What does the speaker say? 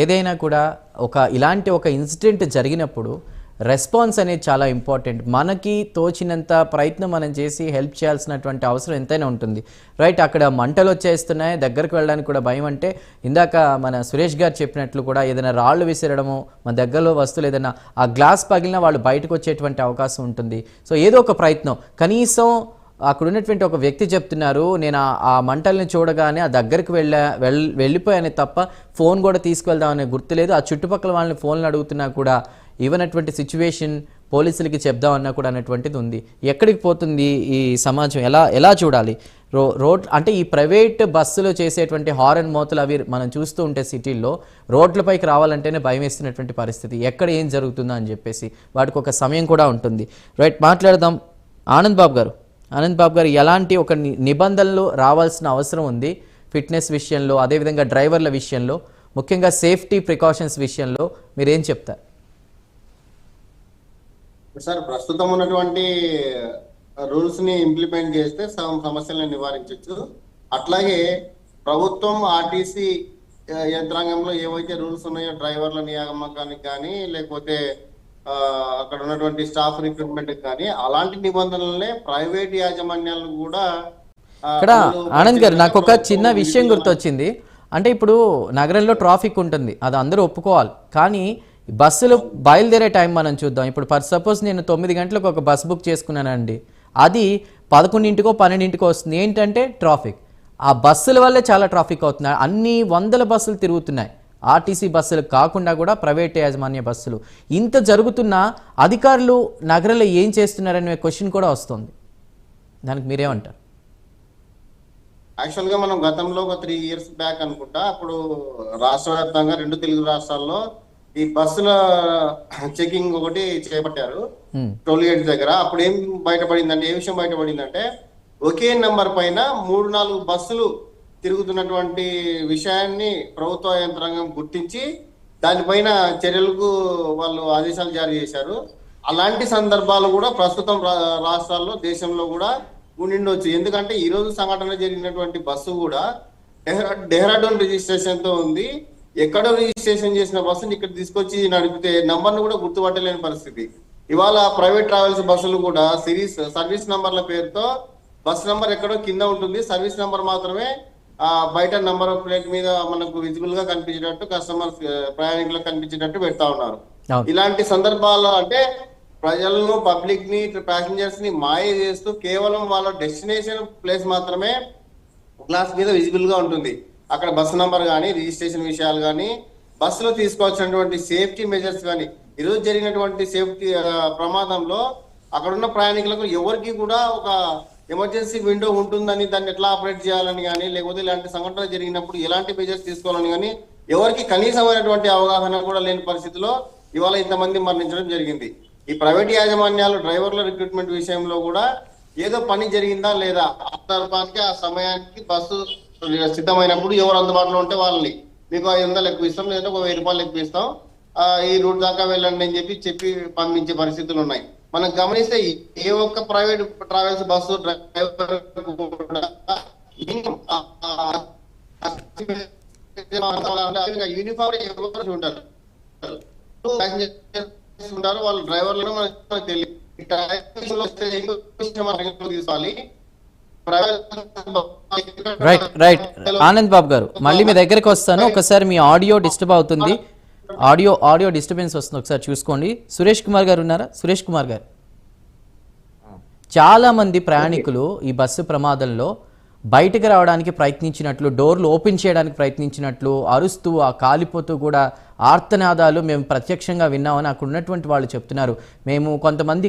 ఏదైనా కూడా ఇలాంటి ఒక ఇన్సిడెంట్ జరిగినప్పుడు రెస్పాన్స్ అనేది చాలా ఇంపార్టెంట్. మనకి తోచినంత ప్రయత్నం మనం చేసి హెల్ప్ చేయాల్సినటువంటి అవసరం ఎంతైనా ఉంటుంది. రైట్, అక్కడ మంటలు వచ్చేస్తున్నాయి, దగ్గరకు వెళ్ళడానికి కూడా భయం. అంటే ఇందాక మన సురేష్ గారు చెప్పినట్లు కూడా ఏదైనా రాళ్ళు విసిరడము, మన దగ్గరలో వస్తువులు ఏదైనా ఆ గ్లాస్ పగిలినా వాళ్ళు బయటకు వచ్చేటువంటి అవకాశం ఉంటుంది. సో ఏదో ఒక ప్రయత్నం, కనీసం అక్కడ ఉన్నటువంటి ఒక వ్యక్తి చెప్తున్నారు, నేను ఆ మంటల్ని చూడగానే ఆ దగ్గరికి వెళ్ళిపోయానే తప్ప ఫోన్ కూడా తీసుకువెళ్దామనే గుర్తులేదు. ఆ చుట్టుపక్కల వాళ్ళని ఫోన్లు అడుగుతున్నా కూడా ఇవ్వనటువంటి సిచ్యువేషన్, పోలీసులకి చెప్దామన్నా కూడా అనేటువంటిది ఉంది. ఎక్కడికి పోతుంది ఈ సమాజం? ఎలా చూడాలి? రోడ్ అంటే ఈ ప్రైవేట్ బస్సులో చేసేటువంటి హారన్ మోతలు అవి మనం చూస్తూ ఉంటే సిటీల్లో రోడ్లపైకి రావాలంటేనే భయం వేస్తున్నటువంటి పరిస్థితి. ఎక్కడ ఏం జరుగుతుందో అని చెప్పేసి వాటికి ఒక సమయం కూడా ఉంటుంది. రైట్, మాట్లాడదాం. ఆనంద్ బాబు గారు, ఎలాంటి ఒక నిబంధనలు రావాల్సిన అవసరం ఉంది ఫిట్నెస్ విషయంలో, అదేవిధంగా డ్రైవర్ల విషయంలో, ముఖ్యంగా సేఫ్టీ ప్రికాషన్స్ విషయంలో మీరేం చెప్తారు? సార్, ప్రస్తుతం ఉన్నటువంటి రూల్స్ ని ఇంప్లిమెంట్ చేస్తే సమస్యలను నివారించవచ్చు. అట్లాగే ప్రభుత్వం ఆర్టీసీ యంత్రాంగంలో ఏవైతే రూల్స్ ఉన్నాయో డ్రైవర్ల నియామకానికి కానీ లేకపోతే అక్కడ ఉన్నటువంటి స్టాఫ్ రిక్రూట్మెంట్ కానీ అలాంటి నిబంధనలనే ప్రైవేట్ యాజమాన్యాలను కూడా. ఇక్కడ ఆనంద్ గారు, నాకు ఒక చిన్న విషయం గుర్తొచ్చింది. అంటే ఇప్పుడు నగరంలో ట్రాఫిక్ ఉంటుంది, అది అందరూ ఒప్పుకోవాలి. కానీ బస్సులు బయలుదేరే టైం మనం చూద్దాం. ఇప్పుడు సపోజ్ నేను 9 గంటలకు ఒక బస్ బుక్ చేసుకున్నానండి, అది 11కో 12కో వస్తుంది. ఏంటంటే ట్రాఫిక్. ఆ బస్సుల వల్లే చాలా ట్రాఫిక్ అవుతున్నాయి. అన్ని వందల బస్సులు తిరుగుతున్నాయి, ఆర్టీసీ బస్సులు కాకుండా కూడా ప్రైవేట్ యాజమాన్య బస్సులు. ఇంత జరుగుతున్నా అధికారులు నగరంలో ఏం చేస్తున్నారనే క్వశ్చన్ కూడా వస్తుంది. దానికి మీరేమంటారు? యాక్చువల్ గా మనం గతంలో ఒక 3 years బ్యాక్ అనుకుంటా, అప్పుడు రాష్ట్ర వ్యాప్తంగా 2 తెలుగు రాష్ట్రాల్లో ఈ బస్సుల చెకింగ్ ఒకటి చేపట్టారు టోల్ గేట్ దగ్గర. అప్పుడు ఏం బయటపడిందంటే, ఏ విషయం బయటపడిందంటే, ఒకే నంబర్ పైన 3-4 బస్సులు తిరుగుతున్నటువంటి విషయాన్ని ప్రభుత్వ యంత్రాంగం గుర్తించి దానిపైన చర్యలకు వాళ్ళు ఆదేశాలు జారీ చేశారు. అలాంటి సందర్భాలు కూడా ప్రస్తుతం రాష్ట్రాల్లో, దేశంలో కూడా ఉండిండొచ్చు. ఎందుకంటే ఈ రోజు సంఘటన జరిగినటువంటి బస్సు కూడా డెహ్రాడూన్ రిజిస్ట్రేషన్ తో ఉంది. ఎక్కడో రిజిస్ట్రేషన్ చేసిన బస్సుని ఇక్కడ తీసుకొచ్చి నడిపితే నంబర్ను కూడా గుర్తుపట్టలేని పరిస్థితి. ఇవాళ ప్రైవేట్ ట్రావెల్స్ బస్సులు కూడా సర్వీస్ నంబర్ల పేరుతో బస్ నంబర్ ఎక్కడో కింద ఉంటుంది, సర్వీస్ నంబర్ మాత్రమే బయట నంబర్ ప్లేట్ మీద మనకు విజిబుల్ గా కనిపించేటట్టు, కస్టమర్స్ ప్రయాణికులకు కనిపించేటట్టు పెడతా ఉన్నారు. ఇలాంటి సందర్భాల్లో అంటే ప్రజలను, పబ్లిక్ ని, ప్యాసింజర్స్ ని మాయ చేస్తూ కేవలం వాళ్ళ డెస్టినేషన్ ప్లేస్ మాత్రమే గ్లాస్ మీద విజిబుల్ గా ఉంటుంది. అక్కడ బస్సు నంబర్ కానీ, రిజిస్ట్రేషన్ విషయాలు కానీ, బస్సులో తీసుకోవాల్సినటువంటి సేఫ్టీ మెజర్స్ కానీ. ఈరోజు జరిగినటువంటి సేఫ్టీ ప్రమాదంలో అక్కడ ఉన్న ప్రయాణికులకు ఎవరికి కూడా ఒక ఎమర్జెన్సీ విండో ఉంటుందని, దాన్ని ఎట్లా ఆపరేట్ చేయాలని కానీ, లేకపోతే ఇలాంటి సంఘటన జరిగినప్పుడు ఎలాంటి మెజర్స్ తీసుకోవాలని కానీ ఎవరికి కనీసమైనటువంటి అవగాహన కూడా లేని పరిస్థితిలో ఇవాళ ఇంతమంది మరణించడం జరిగింది. ఈ ప్రైవేట్ యాజమాన్యాలు డ్రైవర్ల రిక్రూట్మెంట్ విషయంలో కూడా ఏదో పని జరిగిందా లేదా, ఆ సందర్భానికి ఆ సమయానికి బస్సు సిద్ధమైనప్పుడు ఎవరు అందుబాటులో ఉంటే వాళ్ళని మీకు 500 ఎక్కువ ఇస్తాం, లేదంటే ఒక 1000 రూపాయలు ఎక్కువ ఇస్తాం, ఈ రూట్ దాకా వెళ్ళండి అని చెప్పి పంపించే పరిస్థితులు ఉన్నాయి. మనం గమనిస్తే ఏ ఒక్క private travels bus driver uniform ఎవరు ఉంటారు, వాళ్ళు డ్రైవర్లను మనకు తెలియదు. తీసుకోవాలి. రైట్ ఆనంద్ బాబు గారు, మళ్ళీ మీ దగ్గరికి వస్తాను. ఒకసారి మీ ఆడియో డిస్టర్బ్ అవుతుంది, ఆడియో డిస్టర్బెన్స్ వస్తుంది, ఒకసారి చూసుకోండి. సురేష్ కుమార్ గారు ఉన్నారా? సురేష్ కుమార్ గారు, చాలా మంది ప్రయాణికులు ఈ బస్సు ప్రమాదంలో బయటకు రావడానికి ప్రయత్నించినట్లు, డోర్లు ఓపెన్ చేయడానికి ప్రయత్నించినట్లు అరుస్తూ, ఆ కాలిపోతూ కూడా ఆర్తనాదాలు మేము ప్రత్యక్షంగా విన్నామని అక్కడ ఉన్నటువంటి వాళ్ళు చెప్తున్నారు. మేము కొంతమంది